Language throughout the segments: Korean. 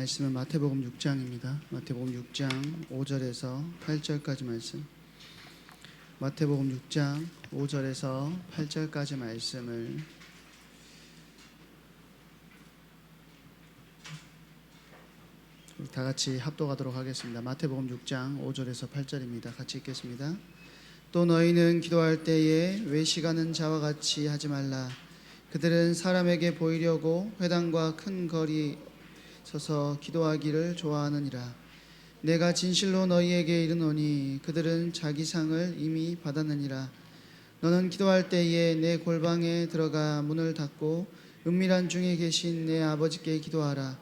말씀은 마태복음 6장입니다. 마태복음 6장 5절에서 8절까지 말씀. 마태복음 6장 5절에서 8절까지 말씀을 다 같이 합독하도록 하겠습니다. 마태복음 6장 5절에서 8절입니다. 같이 읽겠습니다. 또 너희는 기도할 때에 외식하는 자와 같이 하지 말라. 그들은 사람에게 보이려고 회당과 큰 거리 서서 기도하기를 좋아하느니라. 내가 진실로 너희에게 이르노니 그들은 자기 상을 이미 받았느니라. 너는 기도할 때에 내 골방에 들어가 문을 닫고 은밀한 중에 계신 내 아버지께 기도하라.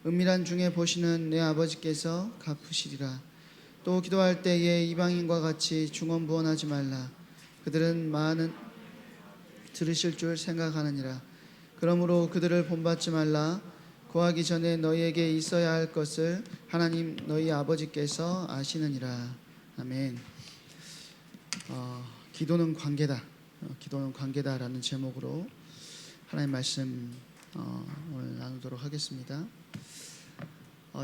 은밀한 중에 보시는 내 아버지께서 갚으시리라. 또 기도할 때에 이방인과 같이 중언부언하지 말라. 그들은 많은 들으실 줄 생각하느니라. 그러므로 그들을 본받지 말라. 구하기 전에 너희에게 있어야 할 것을 하나님 너희 아버지께서 아시느니라. 아멘. 기도는 관계다. 기도는 관계다라는 제목으로 하나님 말씀 오늘 나누도록 하겠습니다.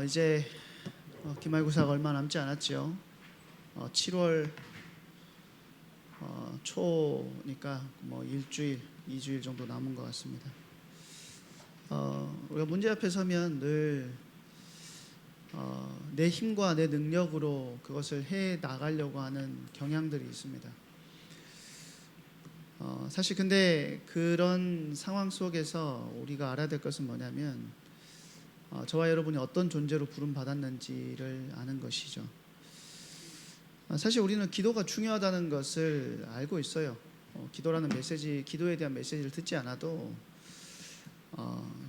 이제 기말고사가 얼마 남지 않았죠. 7월 초니까 뭐 일주일, 2주일 정도 남은 것 같습니다. 우리가 문제 앞에 서면 늘 내 힘과 내 능력으로 그것을 해 나가려고 하는 경향들이 있습니다. 사실 근데 그런 상황 속에서 우리가 알아야 될 것은 뭐냐면 저와 여러분이 어떤 존재로 부름 받았는지를 아는 것이죠. 사실 우리는 기도가 중요하다는 것을 알고 있어요. 기도라는 메시지, 기도에 대한 메시지를 듣지 않아도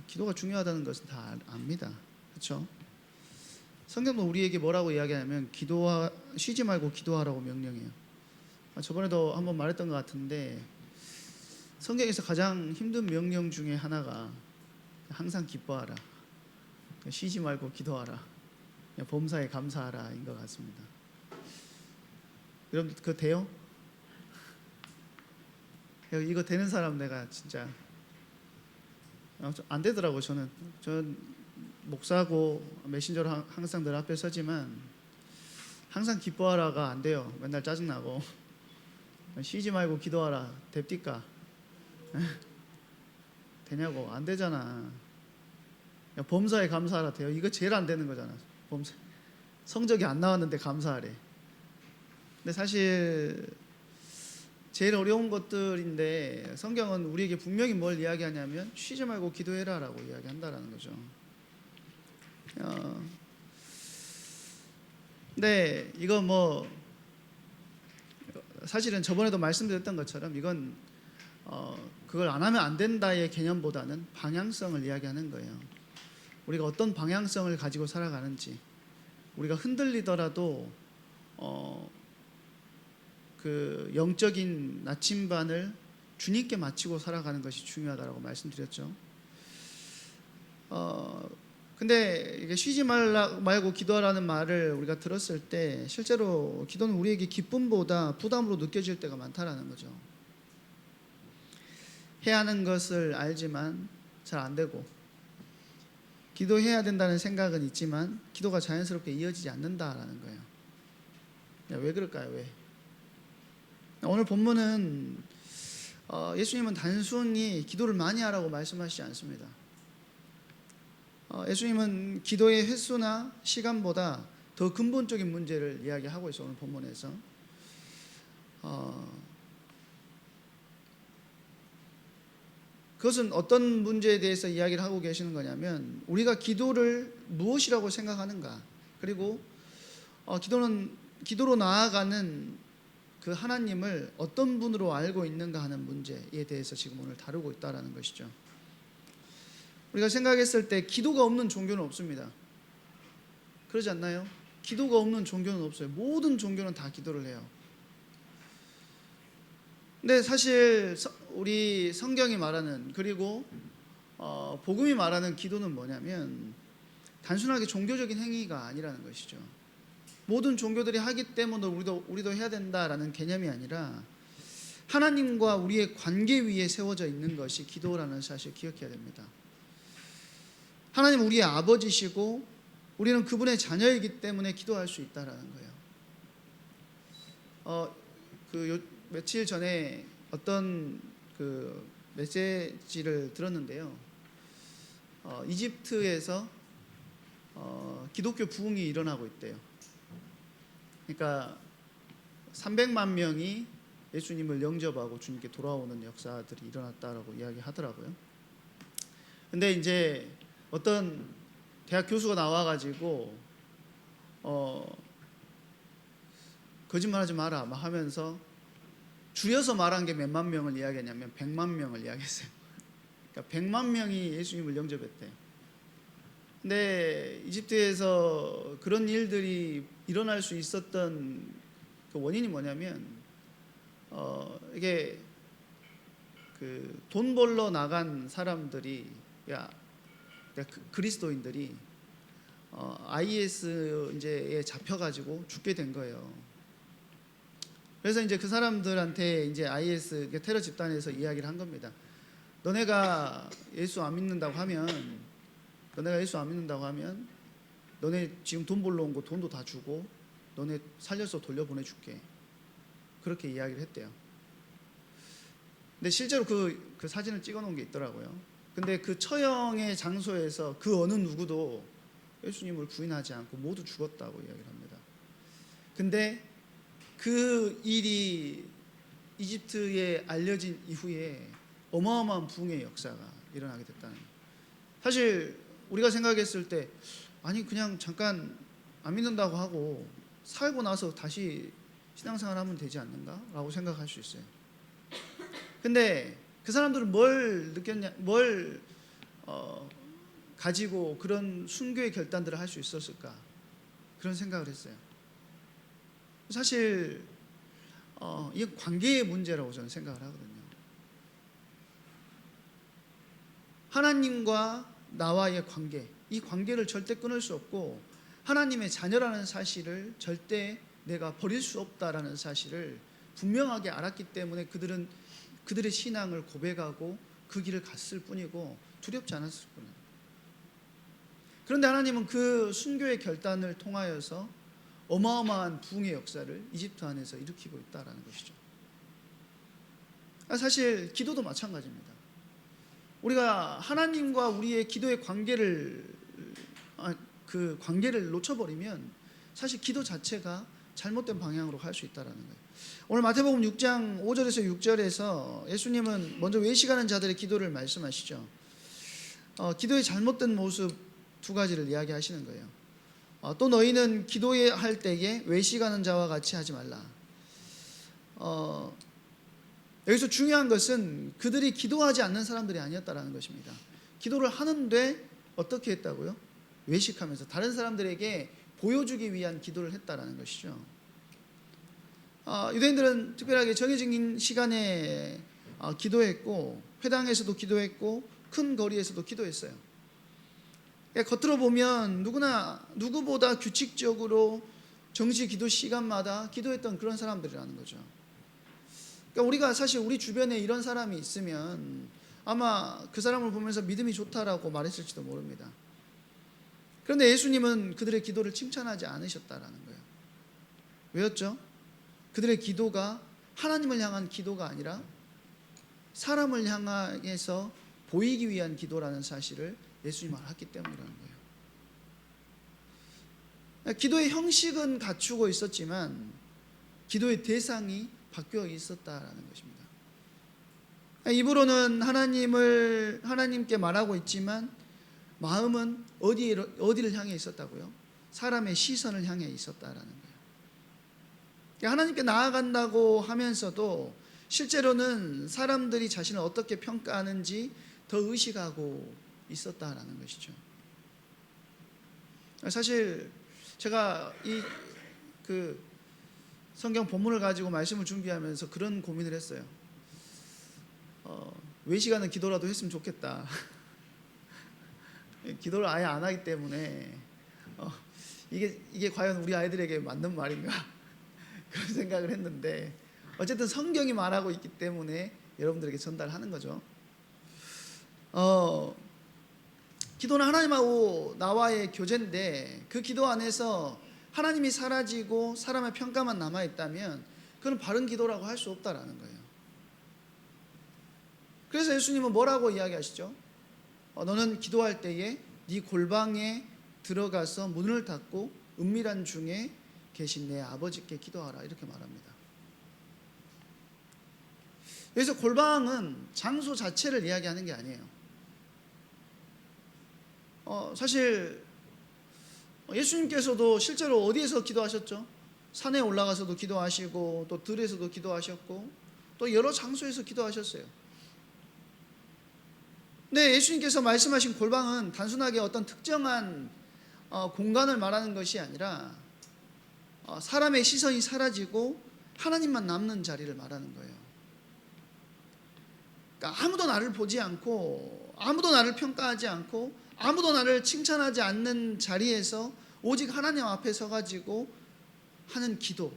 기도가 중요하다는 것은 다 압니다. 그렇죠? 성경도 우리에게 뭐라고 이야기하냐면 쉬지 말고 기도하라고 명령해요. 저번에도 한번 말했던 것 같은데 성경에서 가장 힘든 명령 중에 하나가 항상 기뻐하라, 쉬지 말고 기도하라, 범사에 감사하라인 것 같습니다. 여러분 그거 돼요? 이거 되는 사람 내가 진짜 안 되더라고요. 저는 목사고 메신저로 항상 늘 앞에 서지만 항상 기뻐하라가 안 돼요. 맨날 짜증나고 쉬지 말고 기도하라 됩니까? 되냐고. 안 되잖아. 범사에 감사하라 돼요. 이거 제일 안 되는 거잖아. 범사 성적이 안 나왔는데 감사하래. 근데 사실 제일 어려운 것들인데 성경은 우리에게 분명히 뭘 이야기하냐면 쉬지 말고 기도해라 라고 이야기한다라는 거죠. 근데 이거 뭐 사실은 저번에도 말씀드렸던 것처럼 이건 그걸 안 하면 안 된다의 개념보다는 방향성을 이야기하는 거예요. 우리가 어떤 방향성을 가지고 살아가는지, 우리가 흔들리더라도 그 영적인 나침반을 주님께 마치고 살아가는 것이 중요하다고 말씀드렸죠. 근데 이게 쉬지 말고 기도하라는 말을 우리가 들었을 때 실제로 기도는 우리에게 기쁨보다 부담으로 느껴질 때가 많다라는 거죠. 해야 하는 것을 알지만 잘 안 되고, 기도해야 된다는 생각은 있지만 기도가 자연스럽게 이어지지 않는다라는 거예요. 왜 그럴까요? 왜? 오늘 본문은 예수님은 단순히 기도를 많이 하라고 말씀하시지 않습니다. 예수님은 기도의 횟수나 시간보다 더 근본적인 문제를 이야기하고 있어요. 오늘 본문에서 그것은 어떤 문제에 대해서 이야기를 하고 계시는 거냐면 우리가 기도를 무엇이라고 생각하는가, 그리고 기도로 나아가는 그 하나님을 어떤 분으로 알고 있는가 하는 문제에 대해서 지금 오늘 다루고 있다는 것이죠. 우리가 생각했을 때 기도가 없는 종교는 없습니다. 그러지 않나요? 기도가 없는 종교는 없어요. 모든 종교는 다 기도를 해요. 근데 사실 우리 성경이 말하는, 그리고 복음이 말하는 기도는 뭐냐면 단순하게 종교적인 행위가 아니라는 것이죠. 모든 종교들이 하기 때문에 우리도 해야 된다라는 개념이 아니라 하나님과 우리의 관계 위에 세워져 있는 것이 기도라는 사실을 기억해야 됩니다. 하나님 우리의 아버지시고 우리는 그분의 자녀이기 때문에 기도할 수 있다라는 거예요. 며칠 전에 어떤 그 메시지를 들었는데요. 이집트에서 기독교 부흥이 일어나고 있대요. 그러니까 300만 명이 예수님을 영접하고 주님께 돌아오는 역사들이 일어났다라고 이야기하더라고요. 근데 이제 어떤 대학 교수가 나와가지고 거짓말하지 마라 막 하면서 줄여서 말한 게 몇만 명을 이야기했냐면 100만 명을 이야기했어요. 그러니까 100만 명이 예수님을 영접했대요. 근데 이집트에서 그런 일들이 일어날 수 있었던 그 원인이 뭐냐면 이게 그 돈 벌러 나간 사람들이 그리스도인들이 IS 이제에 잡혀가지고 죽게 된 거예요. 그래서 이제 그 사람들한테 이제 IS 테러 집단에서 이야기를 한 겁니다. 너네가 예수 안 믿는다고 하면, 너네 지금 돈 벌러 온 거 돈도 다 주고 너네 살려서 돌려보내줄게. 그렇게 이야기를 했대요. 근데 실제로 그 사진을 찍어놓은 게 있더라고요. 근데 그 처형의 장소에서 그 어느 누구도 예수님을 부인하지 않고 모두 죽었다고 이야기를 합니다. 근데 그 일이 이집트에 알려진 이후에 어마어마한 부흥의 역사가 일어나게 됐다는 거예요. 사실 우리가 생각했을 때 아니 그냥 잠깐 안 믿는다고 하고 살고 나서 다시 신앙생활 하면 되지 않는가? 라고 생각할 수 있어요. 근데 그 사람들은 뭘 느꼈냐, 가지고 그런 순교의 결단들을 할 수 있었을까? 그런 생각을 했어요. 사실 이게 관계의 문제라고 저는 생각을 하거든요. 하나님과 나와의 관계, 이 관계를 절대 끊을 수 없고 하나님의 자녀라는 사실을 절대 내가 버릴 수 없다라는 사실을 분명하게 알았기 때문에 그들의 신앙을 고백하고 그 길을 갔을 뿐이고 두렵지 않았을 뿐이에요. 그런데 하나님은 그 순교의 결단을 통하여서 어마어마한 부흥의 역사를 이집트 안에서 일으키고 있다는 것이죠. 사실 기도도 마찬가지입니다. 우리가 하나님과 우리의 기도의 관계를 놓쳐버리면 사실 기도 자체가 잘못된 방향으로 갈 수 있다는 거예요. 오늘 마태복음 6장 5절에서 6절에서 예수님은 먼저 외식하는 자들의 기도를 말씀하시죠. 기도의 잘못된 모습 두 가지를 이야기하시는 거예요. 또 너희는 기도할 때에 외식하는 자와 같이 하지 말라. 여기서 중요한 것은 그들이 기도하지 않는 사람들이 아니었다라는 것입니다. 기도를 하는데 어떻게 했다고요? 외식하면서 다른 사람들에게 보여주기 위한 기도를 했다라는 것이죠. 유대인들은 특별하게 정해진 시간에 기도했고 회당에서도 기도했고 큰 거리에서도 기도했어요. 겉으로 보면 누구보다 규칙적으로 정시 기도 시간마다 기도했던 그런 사람들이라는 거죠. 그러니까 우리가 사실 우리 주변에 이런 사람이 있으면 아마 그 사람을 보면서 믿음이 좋다라고 말했을지도 모릅니다. 그런데 예수님은 그들의 기도를 칭찬하지 않으셨다라는 거예요. 왜였죠? 그들의 기도가 하나님을 향한 기도가 아니라 사람을 향해서 보이기 위한 기도라는 사실을 예수님은 알았기 때문이라는 거예요. 기도의 형식은 갖추고 있었지만 기도의 대상이 바뀌어 있었다라는 것입니다. 입으로는 하나님께 말하고 있지만 마음은 어디를 향해 있었다고요? 사람의 시선을 향해 있었다라는 거예요. 하나님께 나아간다고 하면서도 실제로는 사람들이 자신을 어떻게 평가하는지 더 의식하고 있었다라는 것이죠. 사실 제가 그 성경 본문을 가지고 말씀을 준비하면서 그런 고민을 했어요. 외식하는 기도라도 했으면 좋겠다. 기도를 아예 안 하기 때문에 이게 과연 우리 아이들에게 맞는 말인가 그런 생각을 했는데 어쨌든 성경이 말하고 있기 때문에 여러분들에게 전달하는 거죠. 기도는 하나님하고 나와의 교제인데 그 기도 안에서 하나님이 사라지고 사람의 평가만 남아있다면 그건 바른 기도라고 할 수 없다라는 거예요. 그래서 예수님은 뭐라고 이야기하시죠? 너는 기도할 때에 네 골방에 들어가서 문을 닫고 은밀한 중에 계신 내 아버지께 기도하라, 이렇게 말합니다. 그래서 골방은 장소 자체를 이야기하는 게 아니에요. 사실 예수님께서도 실제로 어디에서 기도하셨죠? 산에 올라가서도 기도하시고 또 들에서도 기도하셨고 또 여러 장소에서 기도하셨어요. 근데 예수님께서 말씀하신 골방은 단순하게 어떤 특정한 공간을 말하는 것이 아니라 사람의 시선이 사라지고 하나님만 남는 자리를 말하는 거예요. 그러니까 아무도 나를 보지 않고 아무도 나를 평가하지 않고 아무도 나를 칭찬하지 않는 자리에서 오직 하나님 앞에 서가지고 하는 기도,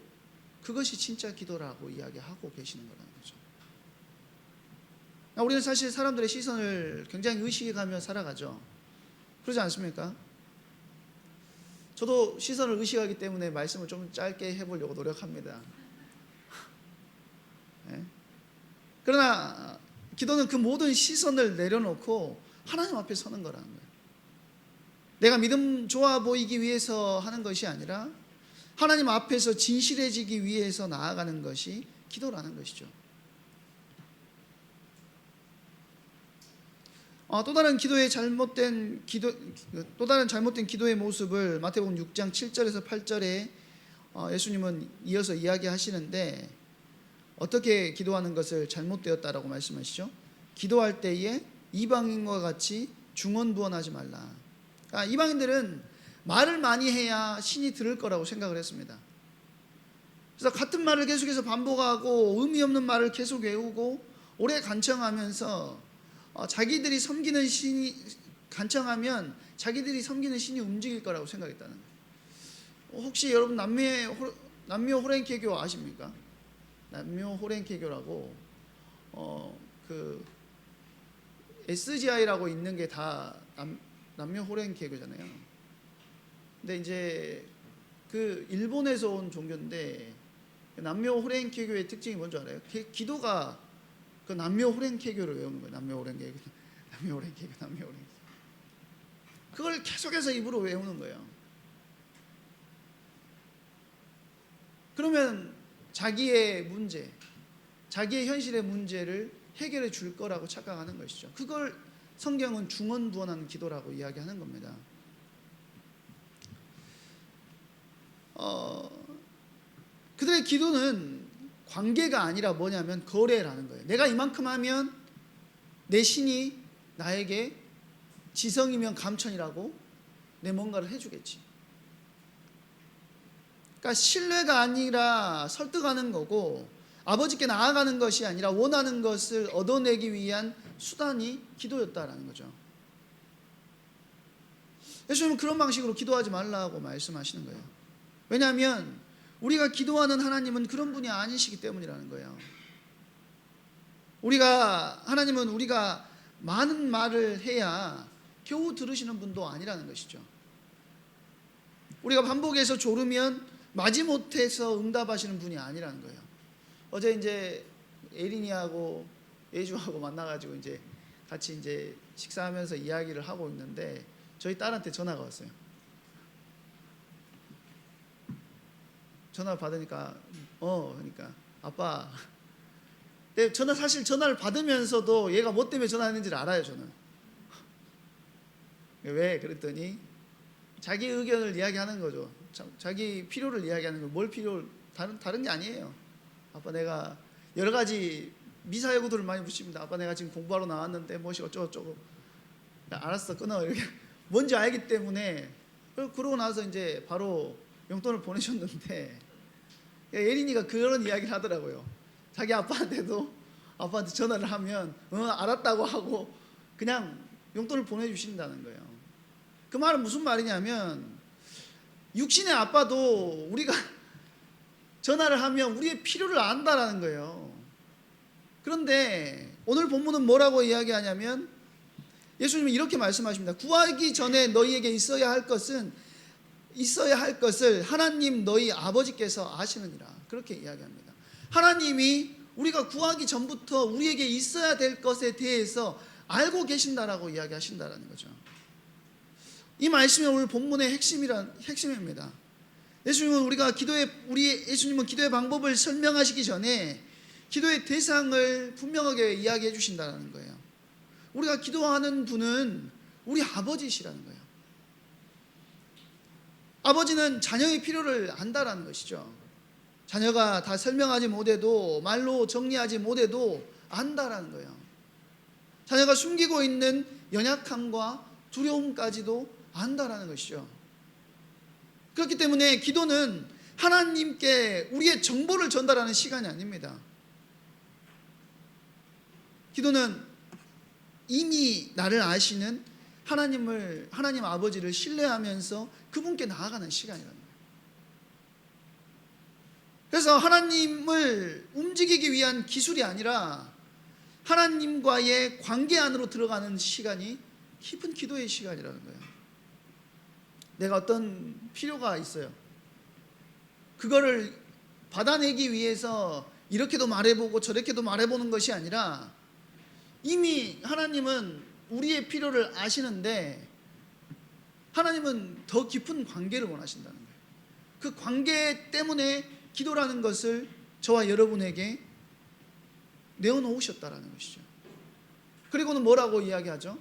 그것이 진짜 기도라고 이야기하고 계시는 거라는 거죠. 우리는 사실 사람들의 시선을 굉장히 의식하며 살아가죠. 그러지 않습니까? 저도 시선을 의식하기 때문에 말씀을 좀 짧게 해보려고 노력합니다. 네? 그러나 기도는 그 모든 시선을 내려놓고 하나님 앞에 서는 거라는 거예요. 내가 믿음 좋아 보이기 위해서 하는 것이 아니라 하나님 앞에서 진실해지기 위해서 나아가는 것이 기도라는 것이죠. 또 다른 잘못된 기도의 모습을 마태복음 6장 7절에서 8절에 예수님은 이어서 이야기하시는데, 어떻게 기도하는 것을 잘못되었다라고 말씀하시죠? 기도할 때에 이방인과 같이 중언부언하지 말라. 이방인들은 말을 많이 해야 신이 들을 거라고 생각을 했습니다. 그래서 같은 말을 계속해서 반복하고 의미 없는 말을 계속 외우고 오래 간청하면서 자기들이 섬기는 신이 간청하면 자기들이 섬기는 신이 움직일 거라고 생각했다는 거예요. 혹시 여러분 남묘 호랭개교 아십니까? 남묘 호랭개교라고 그 SGI라고 있는 게 다 남묘 호랭개교잖아요. 근데 이제 그 일본에서 온 종교인데 남묘 호랭개교의 특징이 뭔지 알아요? 기도가 그 남묘 호랭개교를 외우는 거예요. 남묘 호랭개교, 남묘 호랭개교, 남묘 호랭개교. 그걸 계속해서 입으로 외우는 거예요. 그러면 자기의 문제, 자기의 현실의 문제를 해결해 줄 거라고 착각하는 것이죠. 그걸 성경은 중언부언하는 기도라고 이야기하는 겁니다. 그들의 기도는 관계가 아니라 뭐냐면 거래라는 거예요. 내가 이만큼 하면 내 신이 나에게 지성이면 감천이라고 내 뭔가를 해주겠지. 그러니까 신뢰가 아니라 설득하는 거고, 아버지께 나아가는 것이 아니라 원하는 것을 얻어내기 위한 수단이 기도였다라는 거죠. 예수님은 그런 방식으로 기도하지 말라고 말씀하시는 거예요. 왜냐하면 우리가 기도하는 하나님은 그런 분이 아니시기 때문이라는 거예요. 하나님은 우리가 많은 말을 해야 겨우 들으시는 분도 아니라는 것이죠. 우리가 반복해서 조르면 마지못해서 응답하시는 분이 아니라는 거예요. 어제 이제 에린이하고 예주하고 만나가지고 이제 같이 이제 식사하면서 이야기를 하고 있는데 저희 딸한테 전화가 왔어요. 전화 받으니까 그러니까 아빠, 근데 사실 전화를 받으면서도 얘가 뭐 때문에 전화했는지를 알아요. 저는 왜 그랬더니 자기 의견을 이야기하는 거죠. 자기 필요를 이야기하는 거. 뭘 필요를 다른 게 아니에요. 아빠, 내가 여러 가지 미사여구들을 많이 묻습니다. 아빠, 내가 지금 공부하러 나왔는데 무엇이 어쩌고저쩌고. 알았어, 끊어. 이렇게 뭔지 알기 때문에. 그러고 나서 이제 바로 용돈을 보내셨는데, 예린이가 그런 이야기를 하더라고요. 자기 아빠한테 전화를 하면 알았다고 하고 그냥 용돈을 보내주신다는 거예요. 그 말은 무슨 말이냐면, 육신의 아빠도 우리가 전화를 하면 우리의 필요를 안다라는 거예요. 그런데 오늘 본문은 뭐라고 이야기하냐면, 예수님은 이렇게 말씀하십니다. 구하기 전에 너희에게 있어야 할 것을 하나님 너희 아버지께서 아시느니라. 그렇게 이야기합니다. 하나님이 우리가 구하기 전부터 우리에게 있어야 될 것에 대해서 알고 계신다라고 이야기하신다라는 거죠. 이 말씀이 오늘 본문의 핵심입니다. 예수님은 예수님은 기도의 방법을 설명하시기 전에 기도의 대상을 분명하게 이야기해 주신다는 거예요. 우리가 기도하는 분은 우리 아버지시라는 거예요. 아버지는 자녀의 필요를 안다라는 것이죠. 자녀가 다 설명하지 못해도, 말로 정리하지 못해도 안다라는 거예요. 자녀가 숨기고 있는 연약함과 두려움까지도 안다라는 것이죠. 그렇기 때문에 기도는 하나님께 우리의 정보를 전달하는 시간이 아닙니다. 기도는 이미 나를 아시는 하나님 아버지를 신뢰하면서 그분께 나아가는 시간이라는 거예요. 그래서 하나님을 움직이기 위한 기술이 아니라 하나님과의 관계 안으로 들어가는 시간이 깊은 기도의 시간이라는 거예요. 내가 어떤 필요가 있어요. 그거를 받아내기 위해서 이렇게도 말해보고 저렇게도 말해보는 것이 아니라 이미 하나님은 우리의 필요를 아시는데 하나님은 더 깊은 관계를 원하신다는 거예요. 그 관계 때문에 기도라는 것을 저와 여러분에게 내어놓으셨다라는 것이죠. 그리고는 뭐라고 이야기하죠?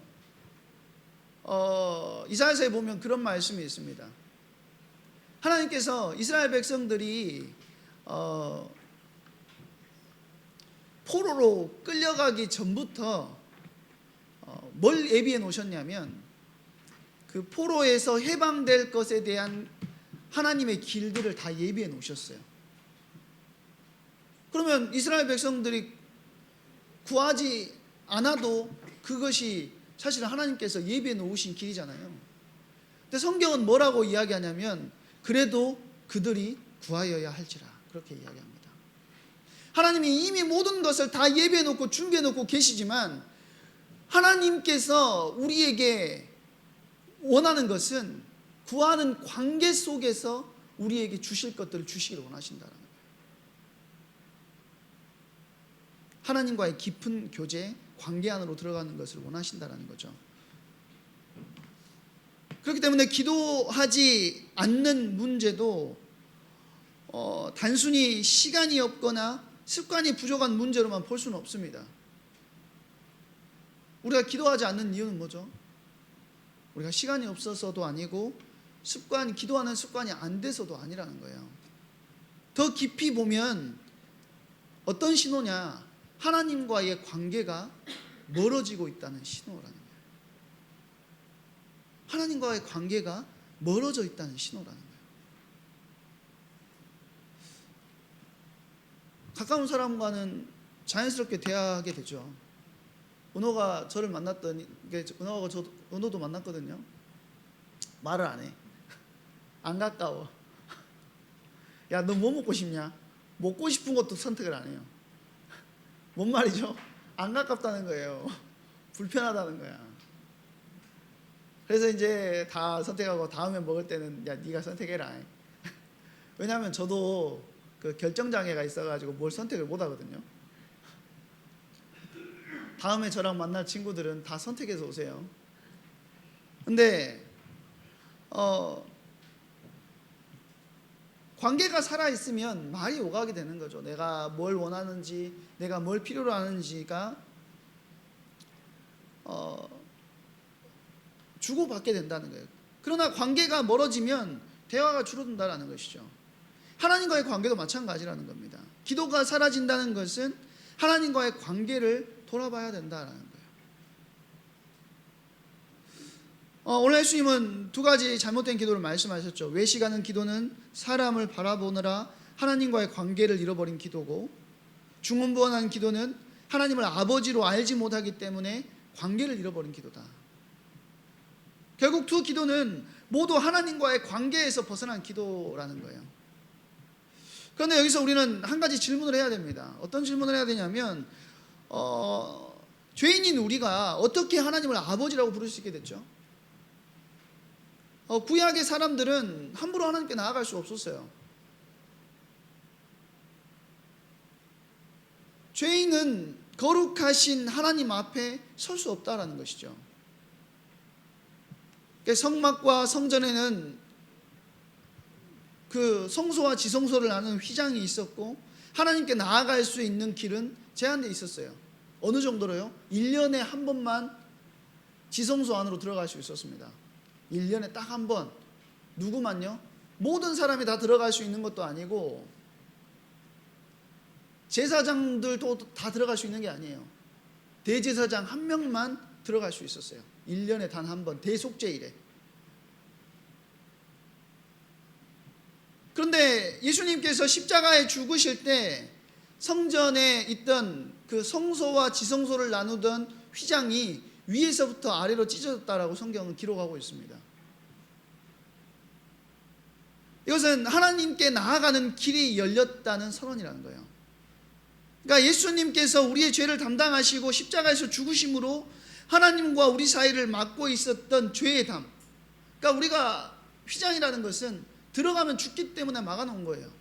이사야서에 보면 그런 말씀이 있습니다. 하나님께서 이스라엘 백성들이 포로로 끌려가기 전부터 뭘 예비해 놓으셨냐면 그 포로에서 해방될 것에 대한 하나님의 길들을 다 예비해 놓으셨어요. 그러면 이스라엘 백성들이 구하지 않아도 그것이 사실은 하나님께서 예비해 놓으신 길이잖아요. 근데 성경은 뭐라고 이야기하냐면 그래도 그들이 구하여야 할지라 그렇게 이야기합니다. 하나님이 이미 모든 것을 다 예비해 놓고 준비해 놓고 계시지만 하나님께서 우리에게 원하는 것은 구하는 관계 속에서 우리에게 주실 것들을 주시기를 원하신다는 거예요. 하나님과의 깊은 교제, 관계 안으로 들어가는 것을 원하신다는 거죠. 그렇기 때문에 기도하지 않는 문제도 단순히 시간이 없거나 습관이 부족한 문제로만 볼 수는 없습니다. 우리가 기도하지 않는 이유는 뭐죠? 우리가 시간이 없어서도 아니고 기도하는 습관이 안 돼서도 아니라는 거예요. 더 깊이 보면 어떤 신호냐? 하나님과의 관계가 멀어지고 있다는 신호라는 거예요. 하나님과의 관계가 멀어져 있다는 신호라는 거예요. 가까운 사람과는 자연스럽게 대화하게 되죠. 은호가 저를 만났더니, 은호도 만났거든요. 말을 안 해. 안 가까워. 야, 너 뭐 먹고 싶냐? 먹고 싶은 것도 선택을 안 해요. 뭔 말이죠? 안 가깝다는 거예요. 불편하다는 거야. 그래서 이제 다 선택하고 다음에 먹을 때는 야, 네가 선택해라. 왜냐하면 저도 그 결정장애가 있어가지고 뭘 선택을 못 하거든요. 다음에 저랑 만날 친구들은 다 선택해서 오세요. 근데 관계가 살아있으면 말이 오가게 되는 거죠. 내가 뭘 원하는지, 내가 뭘 필요로 하는지가 주고받게 된다는 거예요. 그러나 관계가 멀어지면 대화가 줄어든다는 것이죠. 하나님과의 관계도 마찬가지라는 겁니다. 기도가 사라진다는 것은 하나님과의 관계를 돌아봐야 된다는 거예요. 오늘 예수님은 두 가지 잘못된 기도를 말씀하셨죠. 외식하는 기도는 사람을 바라보느라 하나님과의 관계를 잃어버린 기도고, 중언부언하는 기도는 하나님을 아버지로 알지 못하기 때문에 관계를 잃어버린 기도다. 결국 두 기도는 모두 하나님과의 관계에서 벗어난 기도라는 거예요. 그런데 여기서 우리는 한 가지 질문을 해야 됩니다. 어떤 질문을 해야 되냐면 죄인인 우리가 어떻게 하나님을 아버지라고 부를 수 있게 됐죠? 구약의 사람들은 함부로 하나님께 나아갈 수 없었어요. 죄인은 거룩하신 하나님 앞에 설 수 없다라는 것이죠. 성막과 성전에는 그 성소와 지성소를 나누는 휘장이 있었고, 하나님께 나아갈 수 있는 길은 제한되어 있었어요. 어느 정도로요? 1년에 한 번만 지성소 안으로 들어갈 수 있었습니다. 1년에 딱 한 번. 누구만요? 모든 사람이 다 들어갈 수 있는 것도 아니고, 제사장들도 다 들어갈 수 있는 게 아니에요. 대제사장 한 명만 들어갈 수 있었어요. 1년에 단 한 번, 대속죄일에. 그런데 예수님께서 십자가에 죽으실 때 성전에 있던 그 성소와 지성소를 나누던 휘장이 위에서부터 아래로 찢어졌다라고 성경은 기록하고 있습니다. 이것은 하나님께 나아가는 길이 열렸다는 선언이라는 거예요. 그러니까 예수님께서 우리의 죄를 담당하시고 십자가에서 죽으심으로 하나님과 우리 사이를 막고 있었던 죄의 담, 그러니까 우리가 휘장이라는 것은 들어가면 죽기 때문에 막아놓은 거예요.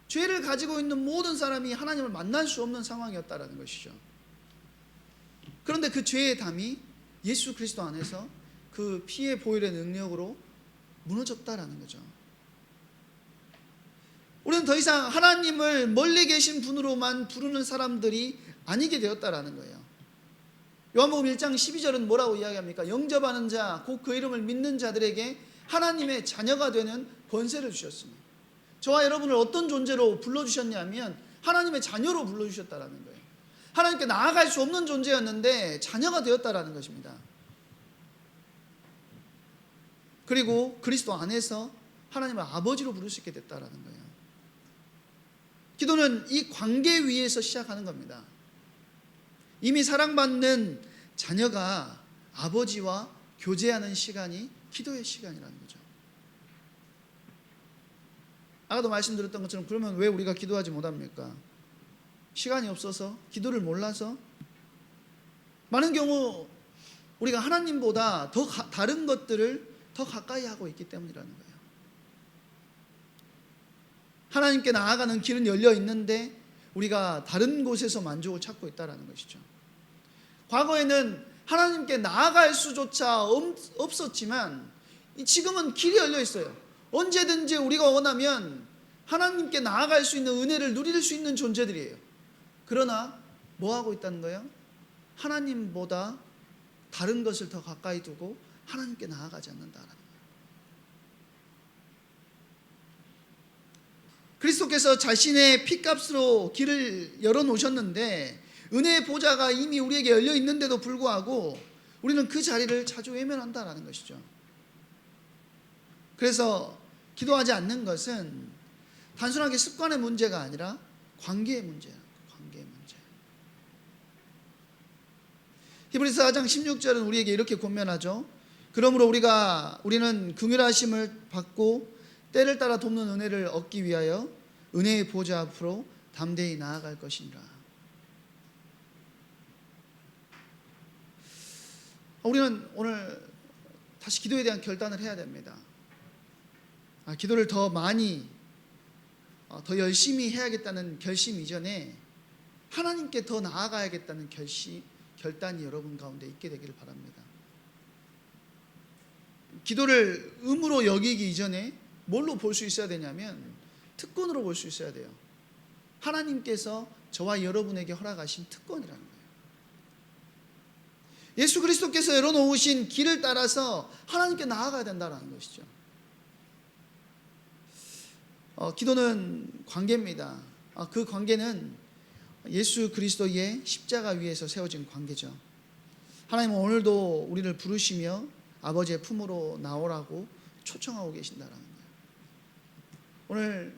죄를 가지고 있는 모든 사람이 하나님을 만날 수 없는 상황이었다라는 것이죠. 그런데 그 죄의 담이 예수 그리스도 안에서 그 피의 보혈의 능력으로 무너졌다라는 거죠. 우리는 더 이상 하나님을 멀리 계신 분으로만 부르는 사람들이 아니게 되었다라는 거예요. 요한복음 1장 12절은 뭐라고 이야기합니까? 영접하는 자, 곧 그 이름을 믿는 자들에게 하나님의 자녀가 되는 권세를 주셨습니다. 저와 여러분을 어떤 존재로 불러주셨냐면 하나님의 자녀로 불러주셨다라는 거예요. 하나님께 나아갈 수 없는 존재였는데 자녀가 되었다라는 것입니다. 그리고 그리스도 안에서 하나님을 아버지로 부를 수 있게 됐다라는 거예요. 기도는 이 관계 위에서 시작하는 겁니다. 이미 사랑받는 자녀가 아버지와 교제하는 시간이 기도의 시간이라는 거죠. 아까도 말씀드렸던 것처럼, 그러면 왜 우리가 기도하지 못합니까? 시간이 없어서? 기도를 몰라서? 많은 경우 우리가 하나님보다 더 다른 것들을 더 가까이 하고 있기 때문이라는 거예요. 하나님께 나아가는 길은 열려 있는데 우리가 다른 곳에서 만족을 찾고 있다는 것이죠. 과거에는 하나님께 나아갈 수조차 없었지만 지금은 길이 열려 있어요. 언제든지 우리가 원하면 하나님께 나아갈 수 있는 은혜를 누릴 수 있는 존재들이에요. 그러나 뭐 하고 있다는 거예요? 하나님보다 다른 것을 더 가까이 두고 하나님께 나아가지 않는다라는 거예요. 그리스도께서 자신의 피값으로 길을 열어놓으셨는데 은혜의 보좌가 이미 우리에게 열려 있는데도 불구하고 우리는 그 자리를 자주 외면한다라는 것이죠. 그래서 기도하지 않는 것은 단순하게 습관의 문제가 아니라 관계의 문제예요. 관계의 문제. 히브리서 4장 16절은 우리에게 이렇게 권면하죠. 그러므로 우리는 긍휼하심을 받고 때를 따라 돕는 은혜를 얻기 위하여 은혜의 보좌 앞으로 담대히 나아갈 것이니라. 우리는 오늘 다시 기도에 대한 결단을 해야 됩니다. 기도를 더 많이, 더 열심히 해야겠다는 결심 이전에 하나님께 더 나아가야겠다는 결단이 여러분 가운데 있게 되기를 바랍니다. 기도를 의무로 여기기 이전에 뭘로 볼 수 있어야 되냐면 특권으로 볼 수 있어야 돼요. 하나님께서 저와 여러분에게 허락하신 특권이라는 거예요. 예수 그리스도께서 열어놓으신 길을 따라서 하나님께 나아가야 된다는 것이죠. 기도는 관계입니다. 그 관계는 예수 그리스도의 십자가 위에서 세워진 관계죠. 하나님은 오늘도 우리를 부르시며 아버지의 품으로 나오라고 초청하고 계신다는 거예요. 오늘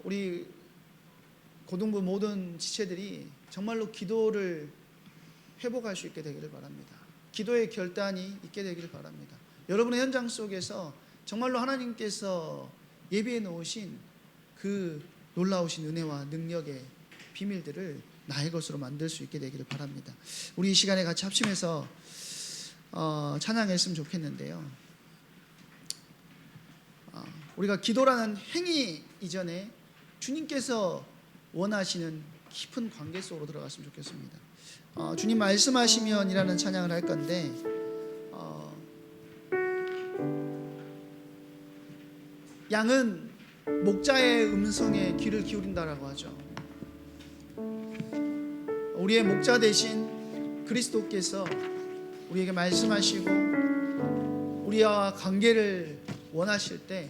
우리 고등부 모든 지체들이 정말로 기도를 회복할 수 있게 되기를 바랍니다. 기도의 결단이 있게 되기를 바랍니다. 여러분의 현장 속에서 정말로 하나님께서 예비해 놓으신 그 놀라우신 은혜와 능력의 비밀들을 나의 것으로 만들 수 있게 되기를 바랍니다. 우리 이 시간에 같이 합심해서 찬양했으면 좋겠는데요. 우리가 기도라는 행위 이전에 주님께서 원하시는 깊은 관계 속으로 들어갔으면 좋겠습니다. 주님 말씀하시면이라는 찬양을 할 건데 양은 목자의 음성에 귀를 기울인다라고 하죠. 우리의 목자 대신 그리스도께서 우리에게 말씀하시고 우리와 관계를 원하실 때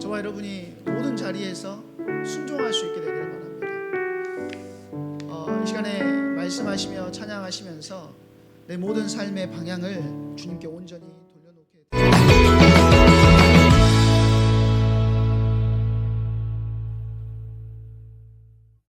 저와 여러분이 모든 자리에서 순종할 수 있게 되기를 바랍니다. 이 시간에 말씀하시며 찬양하시면서 내 모든 삶의 방향을 주님께 온전히